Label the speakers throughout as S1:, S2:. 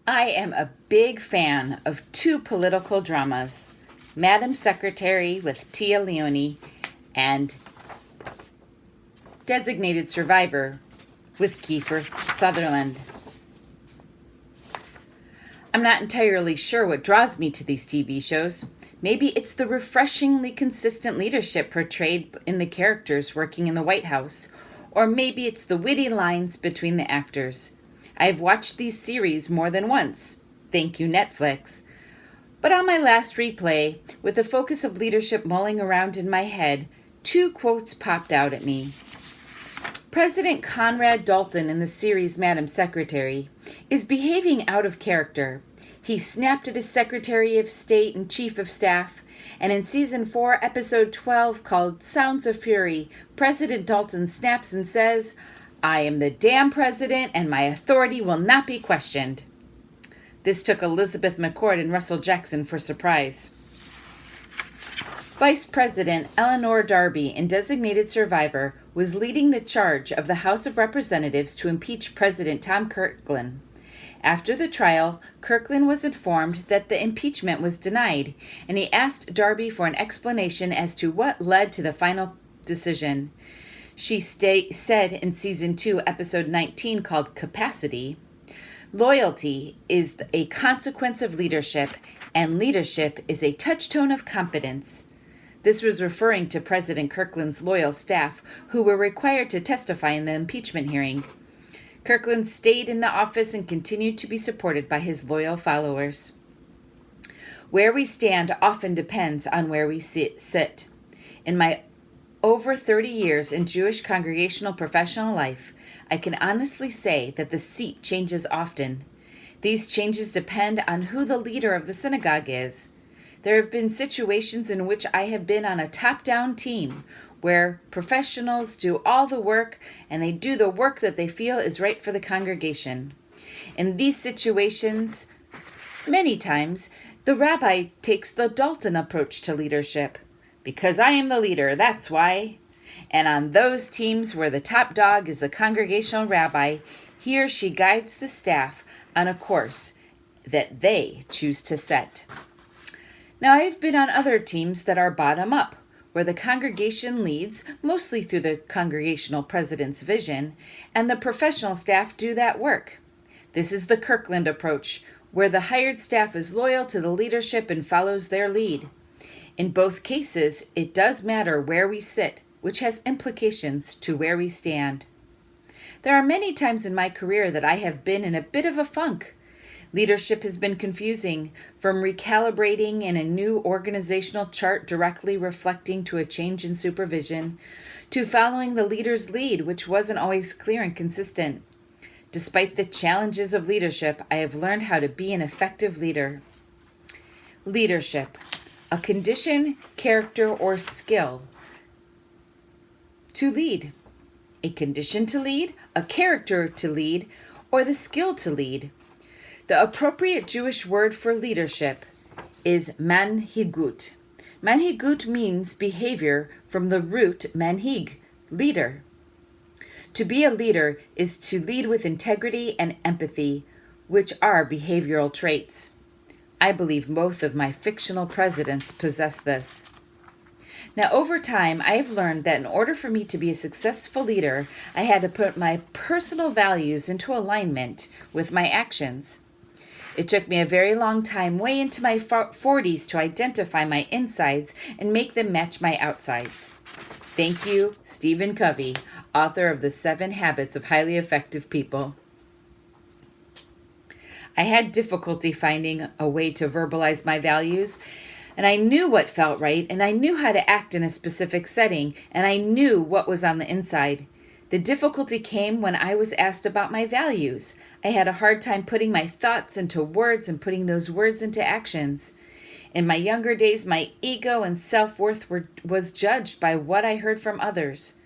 S1: I am a big fan of two political dramas, Madam Secretary with Tia Leone and Designated Survivor with Kiefer Sutherland. I'm not entirely sure what draws me to these TV shows. Maybe it's the refreshingly consistent leadership portrayed in the characters working in the White House, or maybe it's the witty lines between the actors. I've watched these series more than once. Thank you, Netflix. But on my last replay, with the focus of leadership mulling around in my head, two quotes popped out at me. President Conrad Dalton in the series Madam Secretary is behaving out of character. He snapped at his Secretary of State and Chief of Staff, and in Season 4, Episode 12, called Sounds of Fury, President Dalton snaps and says, "I am the damn president and my authority will not be questioned." This took Elizabeth McCord and Russell Jackson for surprise. Vice President Eleanor Darby in Designated Survivor was leading the charge of the House of Representatives to impeach President Tom Kirkland. After the trial, Kirkland was informed that the impeachment was denied, and he asked Darby for an explanation as to what led to the final decision. She said in Season 2, Episode 19, called Capacity, "Loyalty is a consequence of leadership, and leadership is a touchstone of competence." This was referring to President Kirkland's loyal staff, who were required to testify in the impeachment hearing. Kirkland stayed in the office and continued to be supported by his loyal followers. Where we stand often depends on where we sit. In my over 30 years in Jewish congregational professional life, I can honestly say that the seat changes often. These changes depend on who the leader of the synagogue is. There have been situations in which I have been on a top-down team where professionals do all the work and they do the work that they feel is right for the congregation. In these situations, many times, the rabbi takes the Dalton approach to leadership. Because I am the leader, that's why. And on those teams where the top dog is the congregational rabbi, he or she guides the staff on a course that they choose to set. Now, I've been on other teams that are bottom up, where the congregation leads, mostly through the congregational president's vision, and the professional staff do that work. This is the Kirkland approach, where the hired staff is loyal to the leadership and follows their lead. In both cases, it does matter where we sit, which has implications to where we stand. There are many times in my career that I have been in a bit of a funk. Leadership has been confusing, from recalibrating in a new organizational chart directly reflecting to a change in supervision, to following the leader's lead, which wasn't always clear and consistent. Despite the challenges of leadership, I have learned how to be an effective leader. Leadership, a condition, character, or skill to lead. A condition to lead, a character to lead, or the skill to lead. The appropriate Jewish word for leadership is manhigut. Manhigut means behavior from the root manhig, leader. To be a leader is to lead with integrity and empathy, which are behavioral traits. I believe both of my fictional presidents possess this. Now, over time, I have learned that in order for me to be a successful leader, I had to put my personal values into alignment with my actions. It took me a very long time, way into my 40s, to identify my insides and make them match my outsides. Thank you, Stephen Covey, author of The 7 Habits of Highly Effective People. I had difficulty finding a way to verbalize my values, and I knew what felt right, and I knew how to act in a specific setting, and I knew what was on the inside. The difficulty came when I was asked about my values. I had a hard time putting my thoughts into words and putting those words into actions. In my younger days, my ego and self-worth was judged by what I heard from others.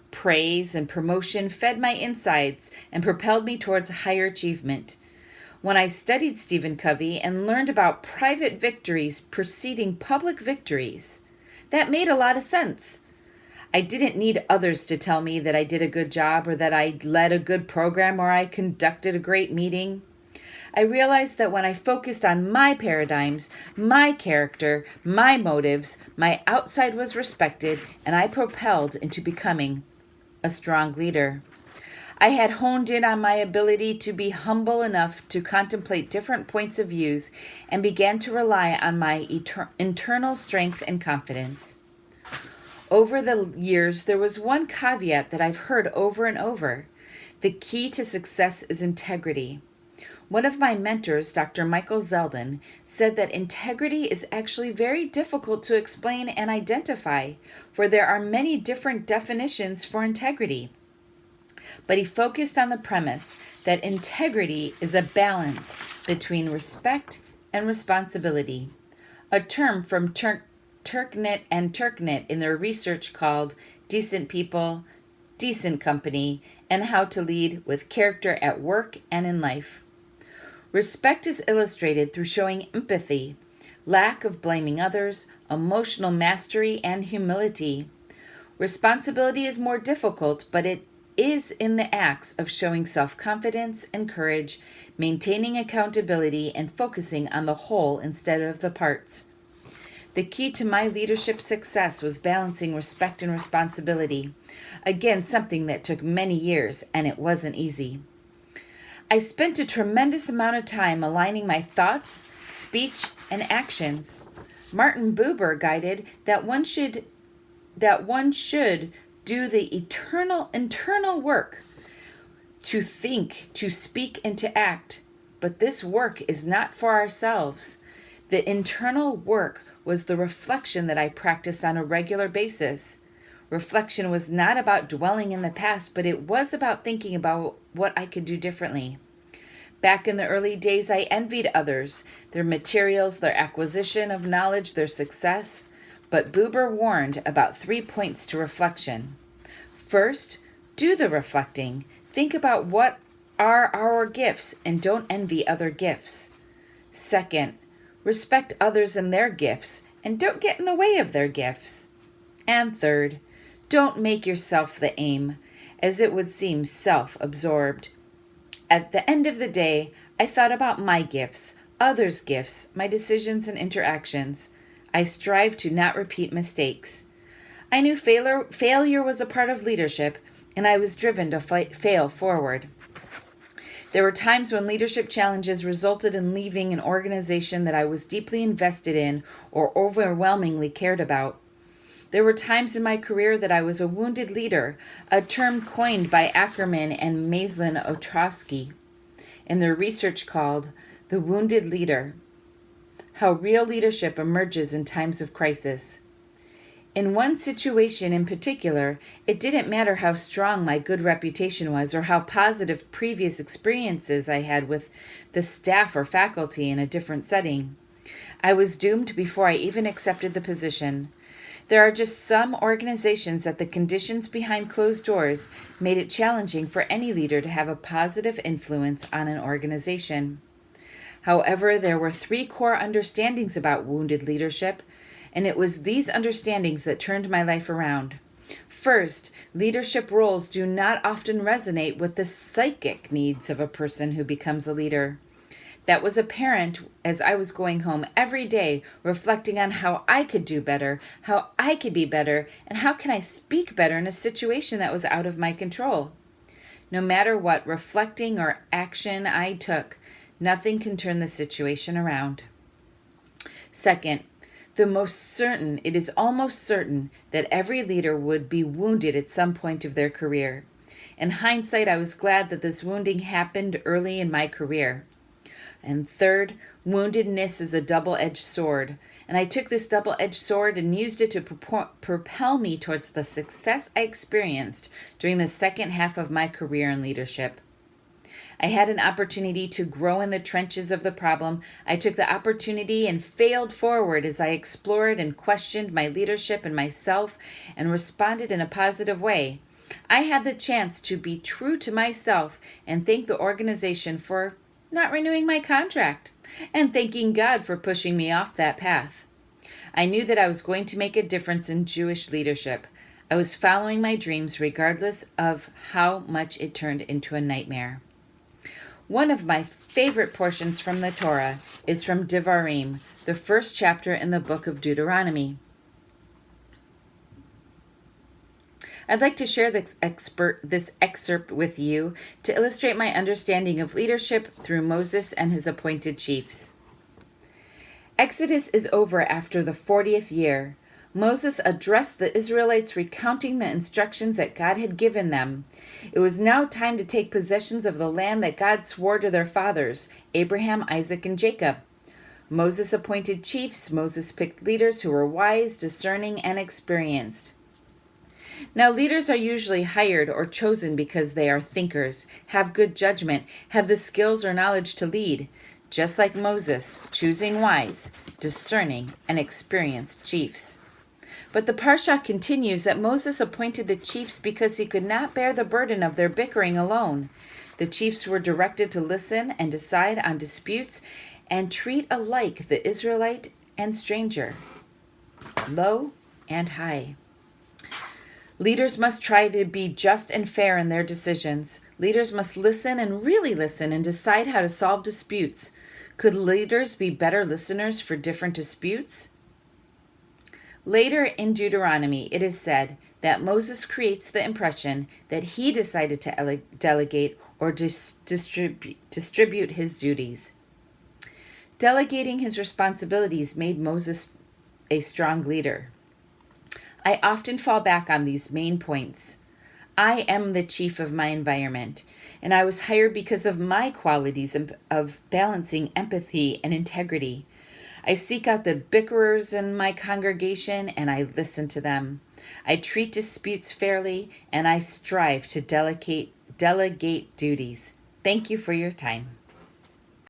S1: Praise and promotion fed my insides and propelled me towards higher achievement. When I studied Stephen Covey and learned about private victories preceding public victories, that made a lot of sense. I didn't need others to tell me that I did a good job or that I led a good program or I conducted a great meeting. I realized that when I focused on my paradigms, my character, my motives, my outside was respected, and I propelled into becoming a strong leader. I had honed in on my ability to be humble enough to contemplate different points of views and began to rely on my internal strength and confidence. Over the years, there was one caveat that I've heard over and over. The key to success is integrity. One of my mentors, Dr. Michael Zeldin, said that integrity is actually very difficult to explain and identify, for there are many different definitions for integrity. But he focused on the premise that integrity is a balance between respect and responsibility, a term from Turknett and Turknett in their research called Decent People, Decent Company, and How to Lead with Character at Work and in Life. Respect is illustrated through showing empathy, lack of blaming others, emotional mastery, and humility. Responsibility is more difficult, but it is in the acts of showing self-confidence and courage, maintaining accountability, and focusing on the whole instead of the parts. The key to my leadership success was balancing respect and responsibility. Again, something that took many years, and it wasn't easy. I spent a tremendous amount of time aligning my thoughts, speech, and actions. Martin Buber guided that one should do the internal work to think, to speak, and to act. But this work is not for ourselves. The internal work was the reflection that I practiced on a regular basis. Reflection was not about dwelling in the past, but it was about thinking about what I could do differently. Back in the early days, I envied others, their materials, their acquisition of knowledge, their success. But Buber warned about 3 points to reflection. First, do the reflecting. Think about what are our gifts and don't envy other gifts. Second, respect others and their gifts and don't get in the way of their gifts. And third, don't make yourself the aim, as it would seem self-absorbed. At the end of the day, I thought about my gifts, others' gifts, my decisions and interactions. I strived to not repeat mistakes. I knew failure was a part of leadership, and I was driven to fail forward. There were times when leadership challenges resulted in leaving an organization that I was deeply invested in or overwhelmingly cared about. There were times in my career that I was a wounded leader, a term coined by Ackerman and Maslin-Ostrowski in their research called The Wounded Leader: How Real Leadership Emerges in Times of Crisis. In one situation in particular, it didn't matter how strong my good reputation was or how positive previous experiences I had with the staff or faculty in a different setting. I was doomed before I even accepted the position. There are just some organizations that the conditions behind closed doors made it challenging for any leader to have a positive influence on an organization. However, there were 3 core understandings about wounded leadership, and it was these understandings that turned my life around. First, leadership roles do not often resonate with the psychic needs of a person who becomes a leader. That was apparent as I was going home every day, reflecting on how I could do better, how I could be better, and how can I speak better in a situation that was out of my control. No matter what reflecting or action I took, nothing can turn the situation around. Second, it is almost certain that every leader would be wounded at some point of their career. In hindsight, I was glad that this wounding happened early in my career. And third, woundedness is a double-edged sword, and I took this double-edged sword and used it to propel me towards the success I experienced during the second half of my career in leadership. I had an opportunity to grow in the trenches of the problem. I took the opportunity and failed forward as I explored and questioned my leadership and myself and responded in a positive way. I had the chance to be true to myself and thank the organization for not renewing my contract and thanking God for pushing me off that path. I knew that I was going to make a difference in Jewish leadership. I was following my dreams regardless of how much it turned into a nightmare. One of my favorite portions from the Torah is from Devarim, the first chapter in the book of Deuteronomy. I'd like to share this excerpt with you to illustrate my understanding of leadership through Moses and his appointed chiefs. Exodus is over after the 40th year. Moses addressed the Israelites recounting the instructions that God had given them. It was now time to take possession of the land that God swore to their fathers, Abraham, Isaac, and Jacob. Moses appointed chiefs. Moses picked leaders who were wise, discerning, and experienced. Now, leaders are usually hired or chosen because they are thinkers, have good judgment, have the skills or knowledge to lead, just like Moses, choosing wise, discerning, and experienced chiefs. But the Parsha continues that Moses appointed the chiefs because he could not bear the burden of their bickering alone. The chiefs were directed to listen and decide on disputes and treat alike the Israelite and stranger, low and high. Leaders must try to be just and fair in their decisions. Leaders must listen and really listen and decide how to solve disputes. Could leaders be better listeners for different disputes? Later in Deuteronomy, it is said that Moses creates the impression that he decided to delegate or distribute his duties. Delegating his responsibilities made Moses a strong leader. I often fall back on these main points. I am the chief of my environment, and I was hired because of my qualities of balancing empathy and integrity. I seek out the bickerers in my congregation, and I listen to them. I treat disputes fairly, and I strive to delegate duties. Thank you for your time.